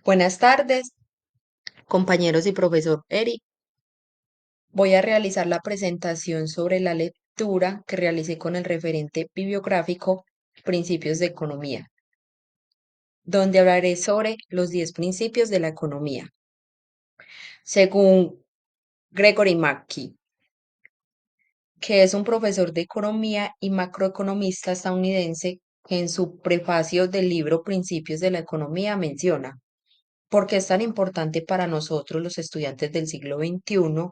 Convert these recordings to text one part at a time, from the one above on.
Buenas tardes, compañeros y profesor Eric. Voy a realizar la presentación sobre la lectura que realicé con el referente bibliográfico Principios de Economía, donde hablaré sobre los 10 principios de la economía, según Gregory Mackey, que es un profesor de economía y macroeconomista estadounidense que en su prefacio del libro Principios de la Economía menciona: ¿por qué es tan importante para nosotros los estudiantes del siglo XXI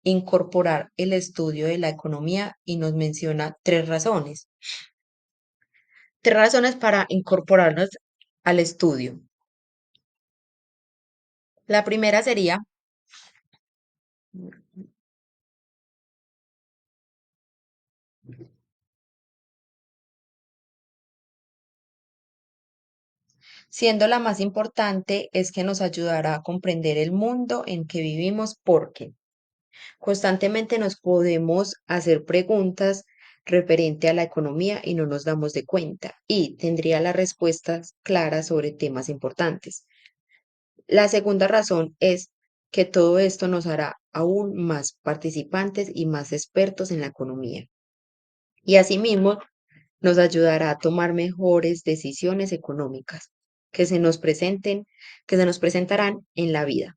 incorporar el estudio de la economía? Y nos menciona tres razones para incorporarnos al estudio. La primera sería, siendo la más importante, es que nos ayudará a comprender el mundo en que vivimos porque constantemente nos podemos hacer preguntas referente a la economía y no nos damos de cuenta y tendría las respuestas claras sobre temas importantes. La segunda razón es que todo esto nos hará aún más participantes y más expertos en la economía. Y asimismo nos ayudará a tomar mejores decisiones económicas que se nos presenten, que se nos presentarán en la vida.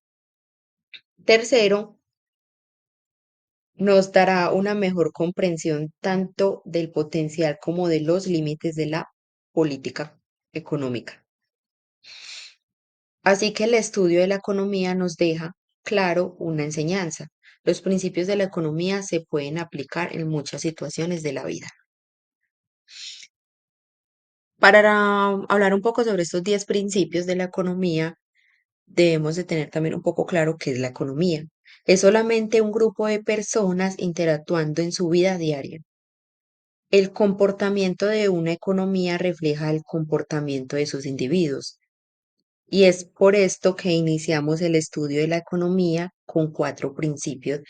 Tercero, nos dará una mejor comprensión tanto del potencial como de los límites de la política económica. Así que el estudio de la economía nos deja claro una enseñanza. Los principios de la economía se pueden aplicar en muchas situaciones de la vida. Para hablar un poco sobre estos 10 principios de la economía, debemos de tener también un poco claro qué es la economía. Es solamente un grupo de personas interactuando en su vida diaria. El comportamiento de una economía refleja el comportamiento de sus individuos. Y es por esto que iniciamos el estudio de la economía con 4 principios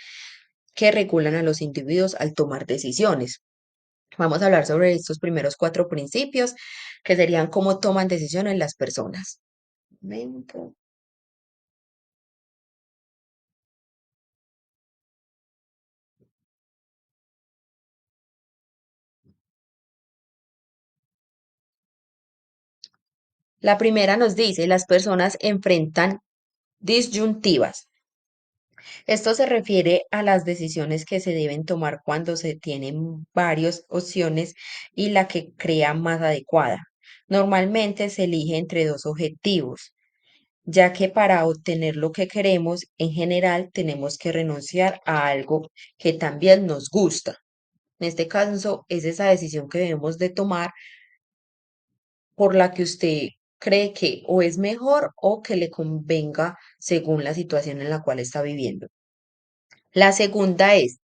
que regulan a los individuos al tomar decisiones. Vamos a hablar sobre estos primeros 4 principios, que serían cómo toman decisiones las personas. Momento. La primera nos dice, las personas enfrentan disyuntivas. Esto se refiere a las decisiones que se deben tomar cuando se tienen varias opciones y la que crea más adecuada. Normalmente se elige entre dos objetivos, ya que para obtener lo que queremos, en general tenemos que renunciar a algo que también nos gusta. En este caso, es esa decisión que debemos de tomar por la que usted cree que o es mejor o que le convenga según la situación en la cual está viviendo. La segunda es,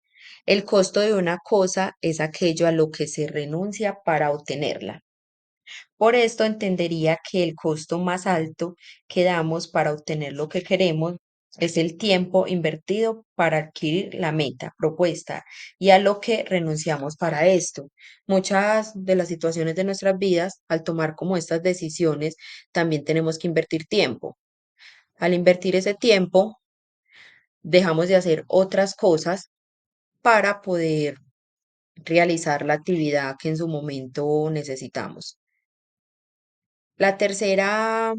el costo de una cosa es aquello a lo que se renuncia para obtenerla. Por esto entendería que el costo más alto que damos para obtener lo que queremos es el tiempo invertido para adquirir la meta propuesta y a lo que renunciamos para esto. Muchas de las situaciones de nuestras vidas, al tomar como estas decisiones, también tenemos que invertir tiempo. Al invertir ese tiempo, dejamos de hacer otras cosas para poder realizar la actividad que en su momento necesitamos. La tercera,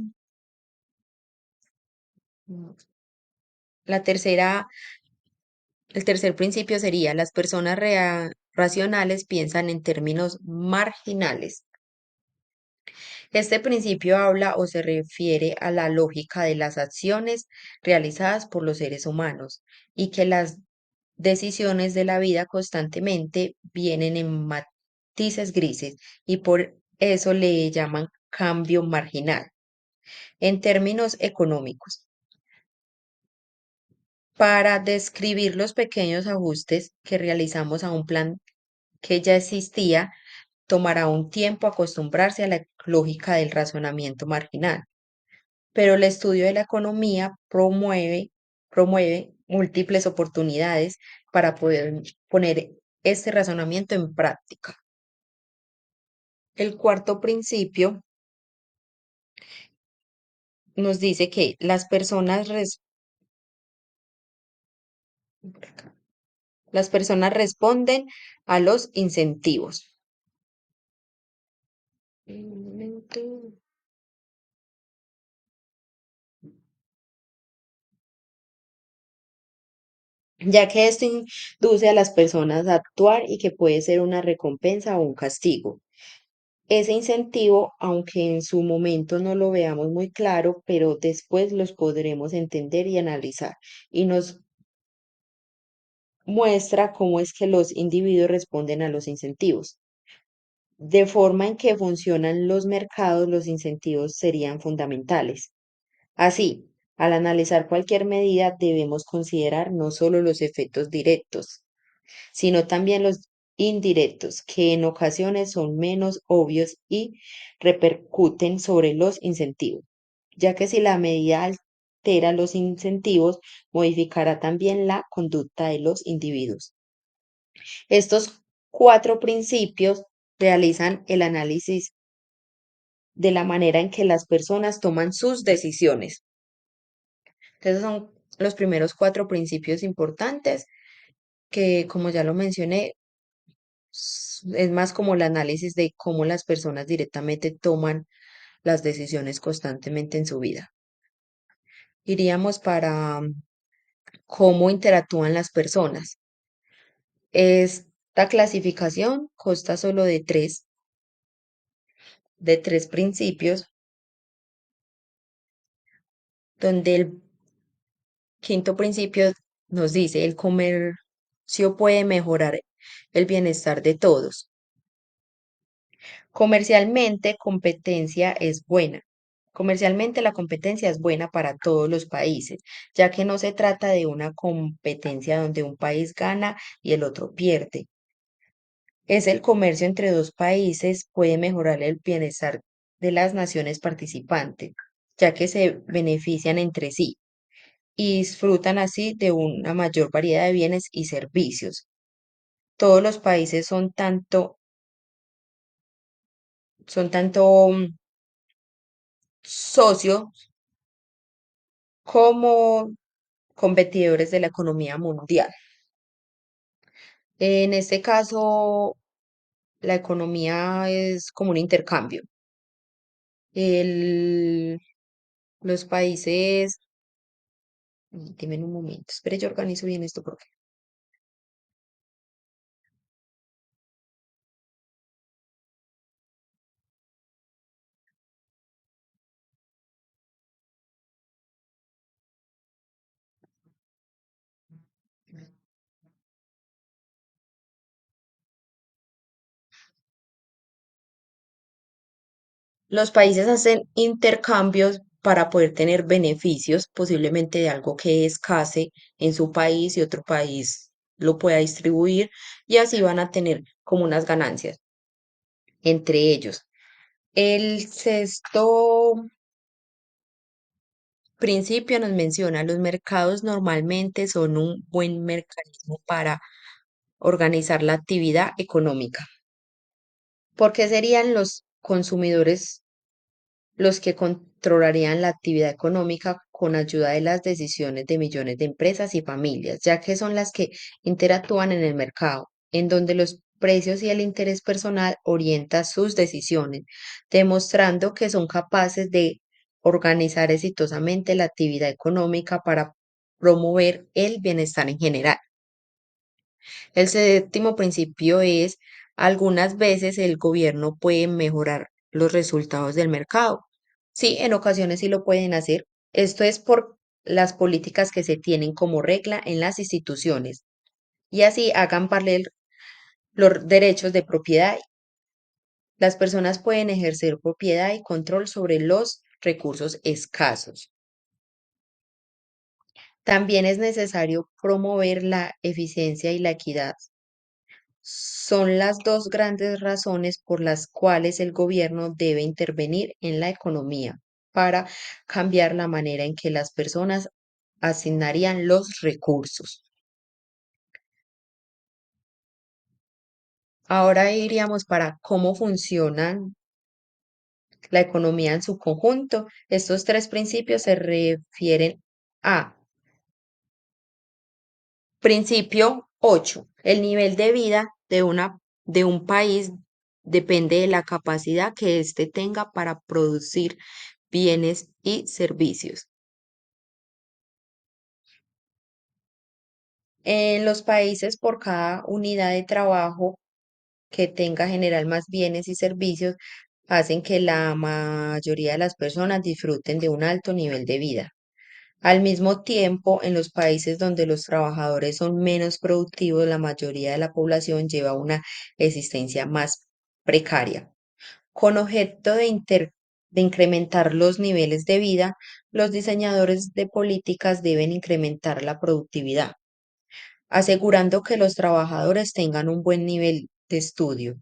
la tercera, el tercer principio sería, las personas racionales piensan en términos marginales. Este principio habla o se refiere a la lógica de las acciones realizadas por los seres humanos y que las decisiones de la vida constantemente vienen en matices grises y por eso le llaman cambio marginal. En términos económicos, para describir los pequeños ajustes que realizamos a un plan que ya existía, tomará un tiempo acostumbrarse a la lógica del razonamiento marginal, pero el estudio de la economía promueve múltiples oportunidades para poder poner este razonamiento en práctica. El cuarto principio nos dice que las personas responden a los incentivos. Un momento. Ya que esto induce a las personas a actuar y que puede ser una recompensa o un castigo. Ese incentivo, aunque en su momento no lo veamos muy claro, pero después los podremos entender y analizar. Y nos muestra cómo es que los individuos responden a los incentivos. De forma en que funcionan los mercados, los incentivos serían fundamentales. Así, al analizar cualquier medida, debemos considerar no solo los efectos directos, sino también los indirectos, que en ocasiones son menos obvios y repercuten sobre los incentivos, ya que si la medida altera los incentivos, modificará también la conducta de los individuos. Estos cuatro principios realizan el análisis de la manera en que las personas toman sus decisiones. Entonces son los primeros cuatro principios importantes que, como ya lo mencioné, es más como el análisis de cómo las personas directamente toman las decisiones constantemente en su vida. Iríamos para cómo interactúan las personas. Esta clasificación consta solo de tres principios, donde el quinto principio nos dice, el comercio puede mejorar el bienestar de todos. Comercialmente, competencia es buena. Comercialmente, la competencia es buena para todos los países, ya que no se trata de una competencia donde un país gana y el otro pierde. Es el comercio entre dos países puede mejorar el bienestar de las naciones participantes, ya que se benefician entre sí y disfrutan así de una mayor variedad de bienes y servicios. Todos los países son tanto socios como competidores de la economía mundial. En este caso, la economía es como un intercambio. El- los países, dime un momento, espere, yo organizo bien esto porque los países hacen intercambios para poder tener beneficios, posiblemente de algo que escase en su país y otro país lo pueda distribuir y así van a tener como unas ganancias entre ellos. El sexto principio nos menciona, los mercados normalmente son un buen mecanismo para organizar la actividad económica. ¿Por qué serían los consumidores los que controlarían la actividad económica con ayuda de las decisiones de millones de empresas y familias, ya que son las que interactúan en el mercado, en donde los precios y el interés personal orientan sus decisiones, demostrando que son capaces de organizar exitosamente la actividad económica para promover el bienestar en general? El séptimo principio es, algunas veces el gobierno puede mejorar los resultados del mercado. Sí, en ocasiones sí lo pueden hacer. Esto es por las políticas que se tienen como regla en las instituciones y así hagan valer los derechos de propiedad. Las personas pueden ejercer propiedad y control sobre los recursos escasos. También es necesario promover la eficiencia y la equidad. Son las dos grandes razones por las cuales el gobierno debe intervenir en la economía para cambiar la manera en que las personas asignarían los recursos. Ahora iríamos para cómo funcionan la economía en su conjunto. Estos tres principios se refieren a principio 8. El nivel de vida de un país depende de la capacidad que éste tenga para producir bienes y servicios. En los países, por cada unidad de trabajo que tenga generar más bienes y servicios, hacen que la mayoría de las personas disfruten de un alto nivel de vida. Al mismo tiempo, en los países donde los trabajadores son menos productivos, la mayoría de la población lleva una existencia más precaria. Con objeto de incrementar los niveles de vida, los diseñadores de políticas deben incrementar la productividad, asegurando que los trabajadores tengan un buen nivel de estudio,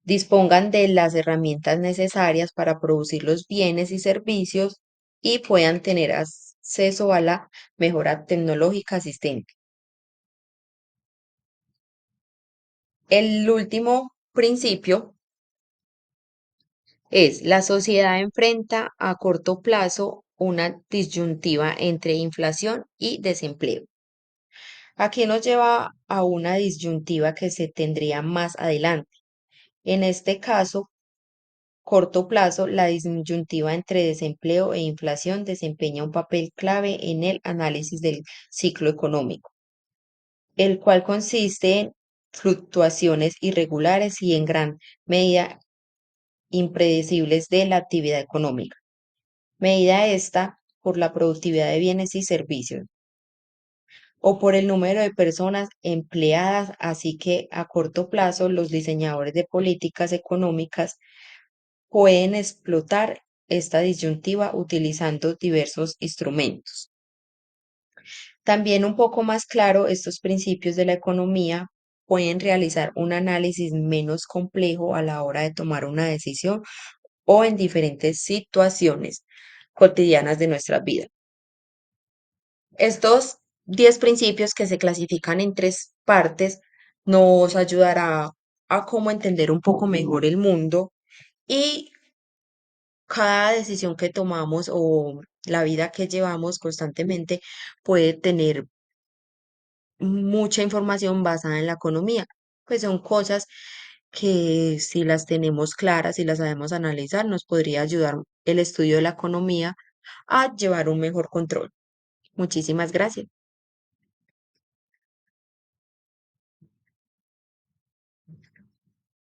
dispongan de las herramientas necesarias para producir los bienes y servicios y puedan tener acceso a la mejora tecnológica existente. El último principio es: la sociedad enfrenta a corto plazo una disyuntiva entre inflación y desempleo. Aquí nos lleva a una disyuntiva que se tendría más adelante. En este caso, corto plazo, la disyuntiva entre desempleo e inflación desempeña un papel clave en el análisis del ciclo económico, el cual consiste en fluctuaciones irregulares y en gran medida impredecibles de la actividad económica, medida esta por la productividad de bienes y servicios o por el número de personas empleadas, así que a corto plazo los diseñadores de políticas económicas pueden explotar esta disyuntiva utilizando diversos instrumentos. También un poco más claro, estos principios de la economía pueden realizar un análisis menos complejo a la hora de tomar una decisión o en diferentes situaciones cotidianas de nuestra vida. Estos 10 principios que se clasifican en tres partes nos ayudará a cómo entender un poco mejor el mundo y cada decisión que tomamos o la vida que llevamos constantemente puede tener mucha información basada en la economía. Pues son cosas que si las tenemos claras y las sabemos analizar, nos podría ayudar el estudio de la economía a llevar un mejor control. Muchísimas gracias.